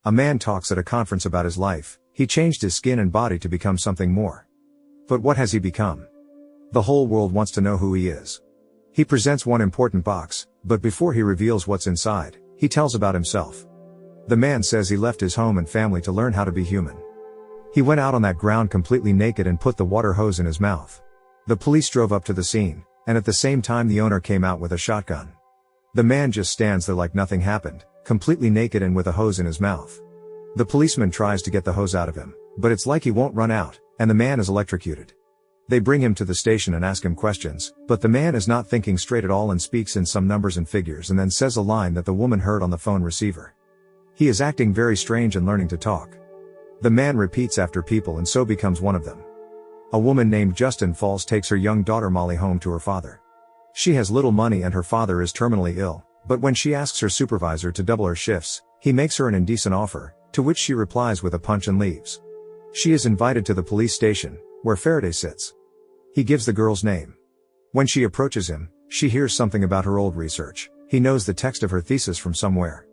A man talks at a conference about his life. He changed his skin and body to become something more. But what has he become? The whole world wants to know who he is. He presents one important box, but before he reveals what's inside, he tells about himself. The man says he left his home and family to learn how to be human. He went out on that ground completely naked and put the water hose in his mouth. The police drove up to the scene, and at the same time the owner came out with a shotgun. The man just stands there like nothing happened, completely naked and with a hose in his mouth. The policeman tries to get the hose out of him, but it's like he won't run out, and the man is electrocuted. They bring him to the station and ask him questions, but the man is not thinking straight at all and speaks in some numbers and figures and then says a line that the woman heard on the phone receiver. He is acting very strange and learning to talk. The man repeats after people and so becomes one of them. A woman named Justin Falls takes her young daughter Molly home to her father. She has little money and her father is terminally ill, but when she asks her supervisor to double her shifts, he makes her an indecent offer, to which she replies with a punch and leaves. She is invited to the police station, where Faraday sits. He gives the girl's name. When she approaches him, she hears something about her old research. He knows the text of her thesis from somewhere.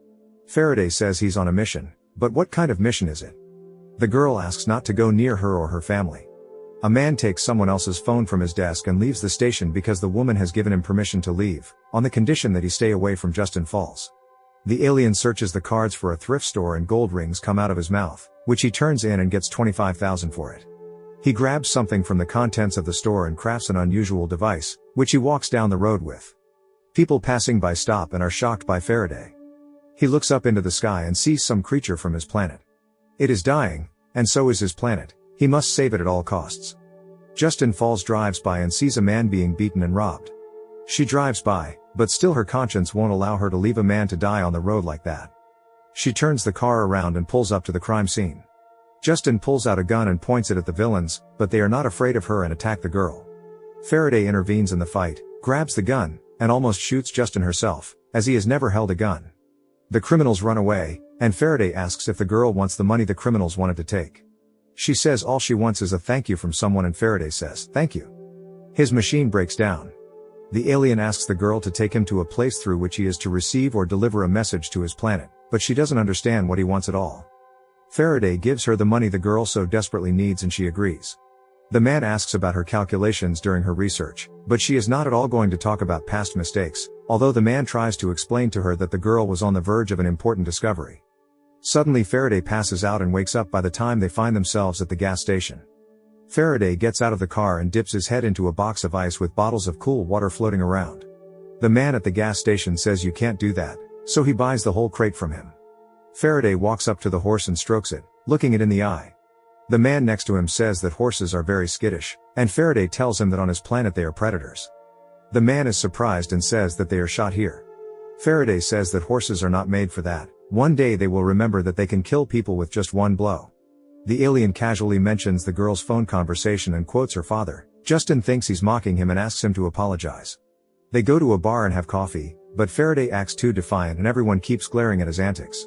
Faraday says he's on a mission, but what kind of mission is it? The girl asks not to go near her or her family. A man takes someone else's phone from his desk and leaves the station because the woman has given him permission to leave, on the condition that he stay away from Justin Falls. The alien searches the cards for a thrift store and gold rings come out of his mouth, which he turns in and gets $25,000 for it. He grabs something from the contents of the store and crafts an unusual device, which he walks down the road with. People passing by stop and are shocked by Faraday. He looks up into the sky and sees some creature from his planet. It is dying, and so is his planet. He must save it at all costs. Justin Falls drives by and sees a man being beaten and robbed. She drives by, but still her conscience won't allow her to leave a man to die on the road like that. She turns the car around and pulls up to the crime scene. Justin pulls out a gun and points it at the villains, but they are not afraid of her and attack the girl. Faraday intervenes in the fight, grabs the gun, and almost shoots Justin herself, as he has never held a gun. The criminals run away, and Faraday asks if the girl wants the money the criminals wanted to take. She says all she wants is a thank you from someone and Faraday says, "Thank you." His machine breaks down. The alien asks the girl to take him to a place through which he is to receive or deliver a message to his planet, but she doesn't understand what he wants at all. Faraday gives her the money the girl so desperately needs and she agrees. The man asks about her calculations during her research, but she is not at all going to talk about past mistakes, although the man tries to explain to her that the girl was on the verge of an important discovery. Suddenly Faraday passes out and wakes up by the time they find themselves at the gas station. Faraday gets out of the car and dips his head into a box of ice with bottles of cool water floating around. The man at the gas station says you can't do that, so he buys the whole crate from him. Faraday walks up to the horse and strokes it, looking it in the eye. The man next to him says that horses are very skittish, and Faraday tells him that on his planet they are predators. The man is surprised and says that they are shot here. Faraday says that horses are not made for that. One day they will remember that they can kill people with just one blow. The alien casually mentions the girl's phone conversation and quotes her father. Justin thinks he's mocking him and asks him to apologize. They go to a bar and have coffee, but Faraday acts too defiant and everyone keeps glaring at his antics.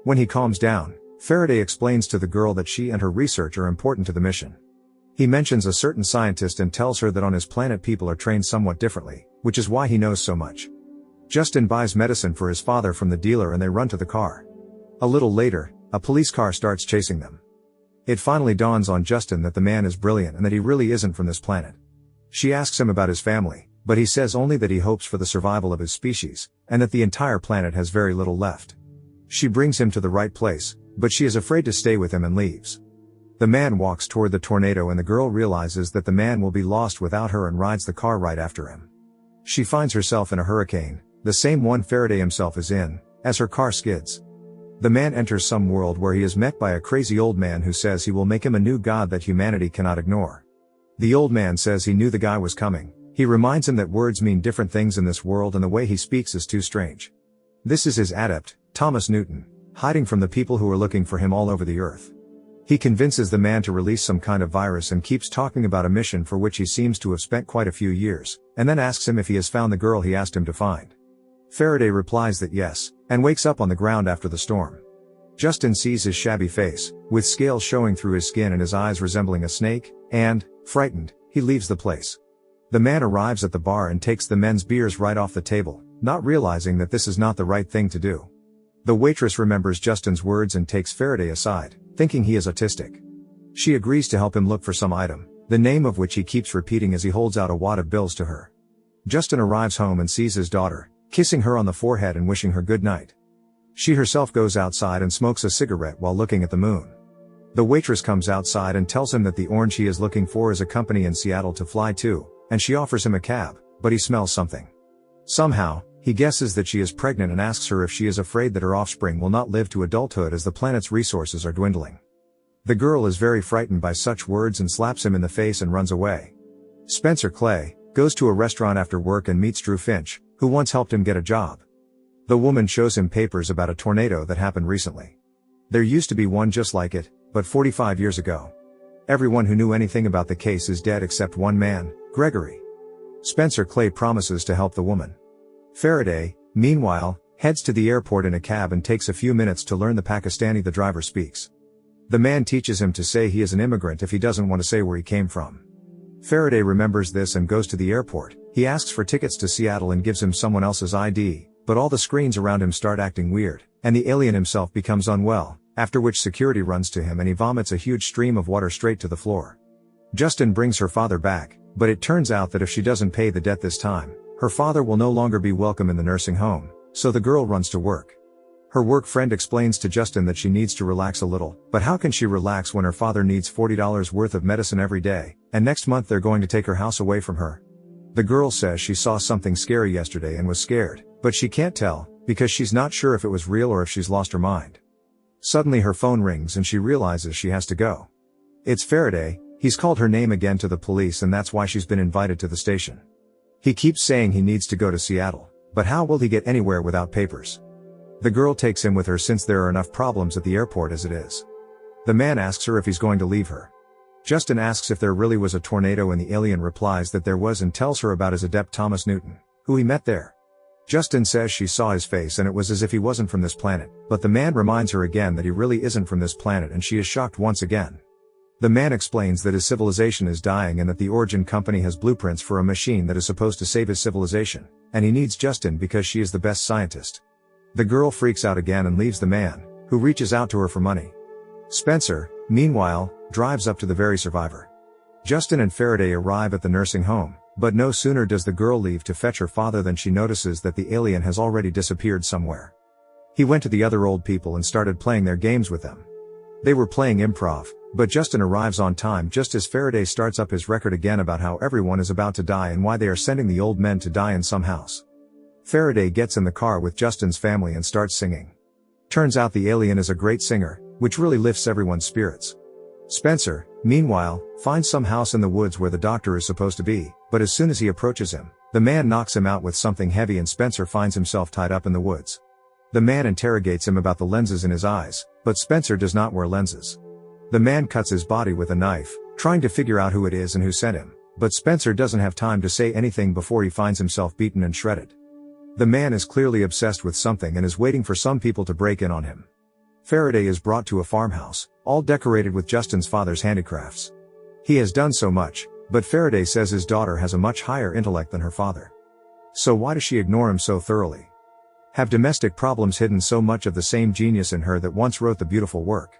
When he calms down, Faraday explains to the girl that she and her research are important to the mission. He mentions a certain scientist and tells her that on his planet people are trained somewhat differently, which is why he knows so much. Justin buys medicine for his father from the dealer and they run to the car. A little later, a police car starts chasing them. It finally dawns on Justin that the man is brilliant and that he really isn't from this planet. She asks him about his family, but he says only that he hopes for the survival of his species, and that the entire planet has very little left. She brings him to the right place, but she is afraid to stay with him and leaves. The man walks toward the tornado and the girl realizes that the man will be lost without her and rides the car right after him. She finds herself in a hurricane, the same one Faraday himself is in, as her car skids. The man enters some world where he is met by a crazy old man who says he will make him a new god that humanity cannot ignore. The old man says he knew the guy was coming. He reminds him that words mean different things in this world and the way he speaks is too strange. This is his adept, Thomas Newton, hiding from the people who are looking for him all over the earth. He convinces the man to release some kind of virus and keeps talking about a mission for which he seems to have spent quite a few years, and then asks him if he has found the girl he asked him to find. Faraday replies that yes, and wakes up on the ground after the storm. Justin sees his shabby face, with scales showing through his skin and his eyes resembling a snake, and, frightened, he leaves the place. The man arrives at the bar and takes the men's beers right off the table, not realizing that this is not the right thing to do. The waitress remembers Justin's words and takes Faraday aside, thinking he is autistic. She agrees to help him look for some item, the name of which he keeps repeating as he holds out a wad of bills to her. Justin arrives home and sees his daughter, kissing her on the forehead and wishing her good night. She herself goes outside and smokes a cigarette while looking at the moon. The waitress comes outside and tells him that the orange he is looking for is a company in Seattle to fly to, and she offers him a cab, but he smells something. Somehow, he guesses that she is pregnant and asks her if she is afraid that her offspring will not live to adulthood as the planet's resources are dwindling. The girl is very frightened by such words and slaps him in the face and runs away. Spencer Clay goes to a restaurant after work and meets Drew Finch, who once helped him get a job. The woman shows him papers about a tornado that happened recently. There used to be one just like it, but 45 years ago. Everyone who knew anything about the case is dead except one man, Gregory. Spencer Clay promises to help the woman. Faraday, meanwhile, heads to the airport in a cab and takes a few minutes to learn the Pakistani the driver speaks. The man teaches him to say he is an immigrant if he doesn't want to say where he came from. Faraday remembers this and goes to the airport. He asks for tickets to Seattle and gives him someone else's ID, but all the screens around him start acting weird, and the alien himself becomes unwell, after which security runs to him and he vomits a huge stream of water straight to the floor. Justin brings her father back, but it turns out that if she doesn't pay the debt this time, her father will no longer be welcome in the nursing home, so the girl runs to work. Her work friend explains to Justin that she needs to relax a little, but how can she relax when her father needs $40 worth of medicine every day, and next month they're going to take her house away from her? The girl says she saw something scary yesterday and was scared, but she can't tell, because she's not sure if it was real or if she's lost her mind. Suddenly her phone rings and she realizes she has to go. It's Faraday. He's called her name again to the police and that's why she's been invited to the station. He keeps saying he needs to go to Seattle, but how will he get anywhere without papers? The girl takes him with her since there are enough problems at the airport as it is. The man asks her if he's going to leave her. Justin asks if there really was a tornado and the alien replies that there was and tells her about his adept Thomas Newton, who he met there. Justin says she saw his face and it was as if he wasn't from this planet, but the man reminds her again that he really isn't from this planet and she is shocked once again. The man explains that his civilization is dying and that the Origin Company has blueprints for a machine that is supposed to save his civilization, and he needs Justin because she is the best scientist. The girl freaks out again and leaves the man, who reaches out to her for money. Spencer, meanwhile, drives up to the very survivor. Justin and Faraday arrive at the nursing home, but no sooner does the girl leave to fetch her father than she notices that the alien has already disappeared somewhere. He went to the other old people and started playing their games with them. They were playing improv, but Justin arrives on time just as Faraday starts up his record again about how everyone is about to die and why they are sending the old men to die in some house. Faraday gets in the car with Justin's family and starts singing. Turns out the alien is a great singer, which really lifts everyone's spirits. Spencer, meanwhile, finds some house in the woods where the doctor is supposed to be, but as soon as he approaches him, the man knocks him out with something heavy and Spencer finds himself tied up in the woods. The man interrogates him about the lenses in his eyes, but Spencer does not wear lenses. The man cuts his body with a knife, trying to figure out who it is and who sent him, but Spencer doesn't have time to say anything before he finds himself beaten and shredded. The man is clearly obsessed with something and is waiting for some people to break in on him. Faraday is brought to a farmhouse, all decorated with Justin's father's handicrafts. He has done so much, but Faraday says his daughter has a much higher intellect than her father. So why does she ignore him so thoroughly? Have domestic problems hidden so much of the same genius in her that once wrote the beautiful work?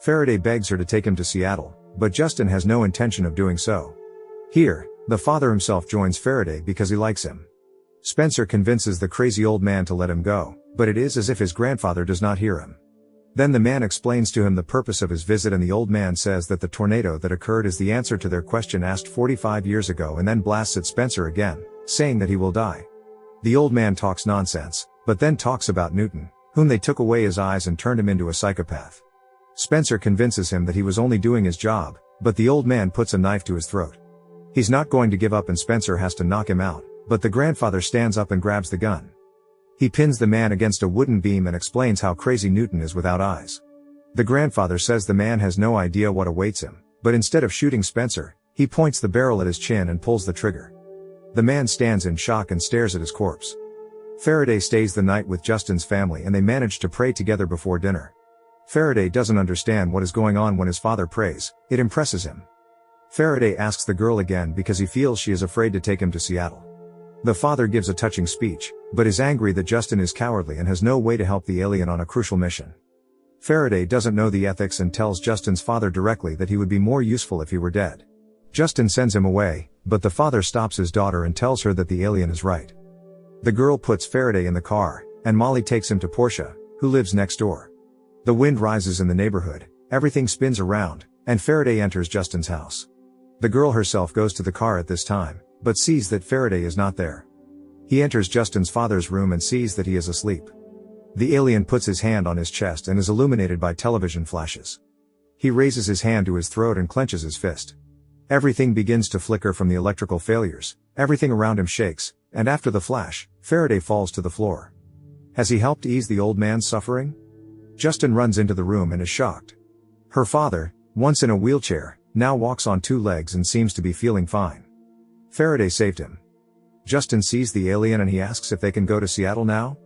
Faraday begs her to take him to Seattle, but Justin has no intention of doing so. Here, the father himself joins Faraday because he likes him. Spencer convinces the crazy old man to let him go, but it is as if his grandfather does not hear him. Then the man explains to him the purpose of his visit and the old man says that the tornado that occurred is the answer to their question asked 45 years ago and then blasts at Spencer again, saying that he will die. The old man talks nonsense, but then talks about Newton, whom they took away his eyes and turned him into a psychopath. Spencer convinces him that he was only doing his job, but the old man puts a knife to his throat. He's not going to give up and Spencer has to knock him out, but the grandfather stands up and grabs the gun. He pins the man against a wooden beam and explains how crazy Newton is without eyes. The grandfather says the man has no idea what awaits him, but instead of shooting Spencer, he points the barrel at his chin and pulls the trigger. The man stands in shock and stares at his corpse. Faraday stays the night with Justin's family and they manage to pray together before dinner. Faraday doesn't understand what is going on when his father prays. It impresses him. Faraday asks the girl again because he feels she is afraid to take him to Seattle. The father gives a touching speech, but is angry that Justin is cowardly and has no way to help the alien on a crucial mission. Faraday doesn't know the ethics and tells Justin's father directly that he would be more useful if he were dead. Justin sends him away, but the father stops his daughter and tells her that the alien is right. The girl puts Faraday in the car, and Molly takes him to Portia, who lives next door. The wind rises in the neighborhood, everything spins around, and Faraday enters Justin's house. The girl herself goes to the car at this time, but sees that Faraday is not there. He enters Justin's father's room and sees that he is asleep. The alien puts his hand on his chest and is illuminated by television flashes. He raises his hand to his throat and clenches his fist. Everything begins to flicker from the electrical failures, everything around him shakes, and after the flash, Faraday falls to the floor. Has he helped ease the old man's suffering? Justin runs into the room and is shocked. Her father, once in a wheelchair, now walks on two legs and seems to be feeling fine. Faraday saved him. Justin sees the alien and he asks if they can go to Seattle now?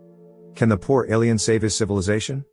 Can the poor alien save his civilization?